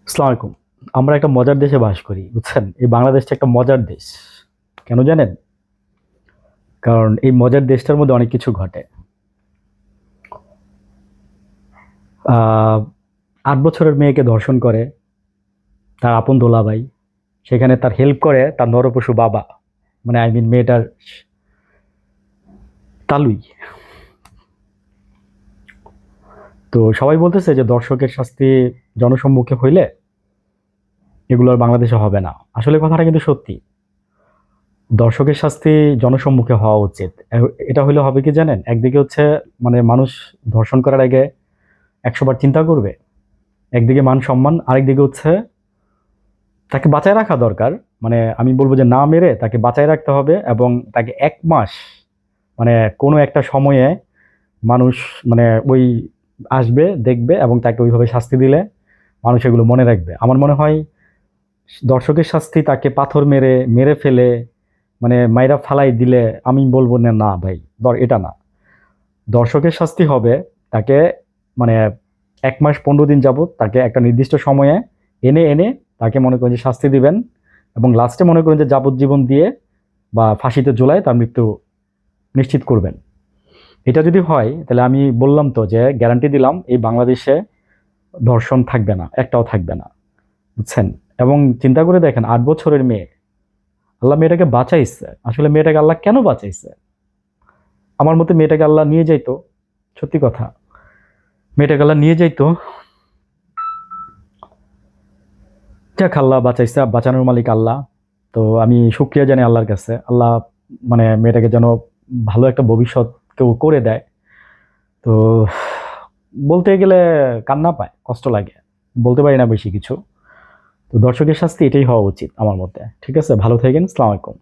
আসসালামু আলাইকুম। আমরা একটা মজার দেশে বাস করি, বুঝছেন? এই বাংলাদেশটা একটা মজার দেশ। কেন জানেন? কারণ এই মজার দেশটার মধ্যে অনেক কিছু ঘটে। আ ৮ বছরের মেয়েকে ধর্ষণ করে তার আপন দোলাভাই। সেখানে তার হেল্প করে তার নরপশু বাবা। মানে মেয়েটার তালুই। তো সবাই বলতেছে যে ধর্ষকের শাস্তি জনসম্মুখে হইলে এগুলো আর বাংলাদেশে হবে না। আসলে কথাটা কিন্তু সত্যি। দর্শকের শাস্তি জনসম্মুখে হওয়া উচিত। এটা হইলে হবে কি জানেন? একদিকে হচ্ছে মানে মানুষ ধর্ষণ করার আগে ১০০ বার চিন্তা করবে। একদিকে মান-সম্মান, আরেকদিকে হচ্ছে তাকে বাঁচায় রাখা দরকার। মানে আমি বলব যে না মেরে তাকে বাঁচায় রাখতে হবে এবং তাকে ১ মাস মানে কোনো একটা সময়ে মানুষ মানে ওই আসবে, দেখবে এবং তাকে ওইভাবে শাস্তি দিলে মানুষ এগুলো মনে রাখবে। আমার মনে হয় দর্শকের শাস্তি তাকে পাথর মেরে, মেরে ফেলে মানে মাইরা ফালাই দিলে আমি বলব না, না ভাই এটা না। দর্শকের শাস্তি হবে তাকে মানে ১ মাস ১৫ দিন যাবত তাকে একটা নির্দিষ্ট সময়ে এনে তাকে মনে করেন যে শাস্তি দিবেন এবং লাস্টে মনে করেন যে যাবজ্জীবন দিয়ে বা ফাঁসিতে ঝুলায় তার মৃত্যু নিশ্চিত করবেন। এটা যদি হয় তাহলে আমি বললাম তো যে গ্যারান্টি দিলাম এই বাংলাদেশে ধর্ষণ থাকবে না, একটাও থাকবে না। বুঝছেন? এবং চিন্তা করে দেখেন ৮ বছরের মেয়ে। আল্লাহ মেয়েটাকে বাঁচাইছে। আসলে মেয়েটাকে আল্লাহ কেন বাঁচাইছে? আমার মতে মেয়েটাকে আল্লাহ নিয়ে যাইতো। সত্যি কথা। মেয়েটাকে আল্লাহ নিয়ে যাইতো। যাক আল্লাহ বাঁচাইছে, বাঁচানোর মালিক আল্লাহ। তো আমি শুকরিয়া জানাই আল্লাহর কাছে। আল্লাহ মানে মেয়েটাকে যেন ভালো একটা ভবিষ্যৎ কেউ করে দেয়। তো বলতে গেলে কান্না পায়, কষ্ট লাগে। বলতে পারি না বেশি কিছু। তো দর্শকের শাস্তি এটাই হওয়া উচিত আমার মতে। ঠিক আছে? ভালো থাকেন। আসসালামু আলাইকুম।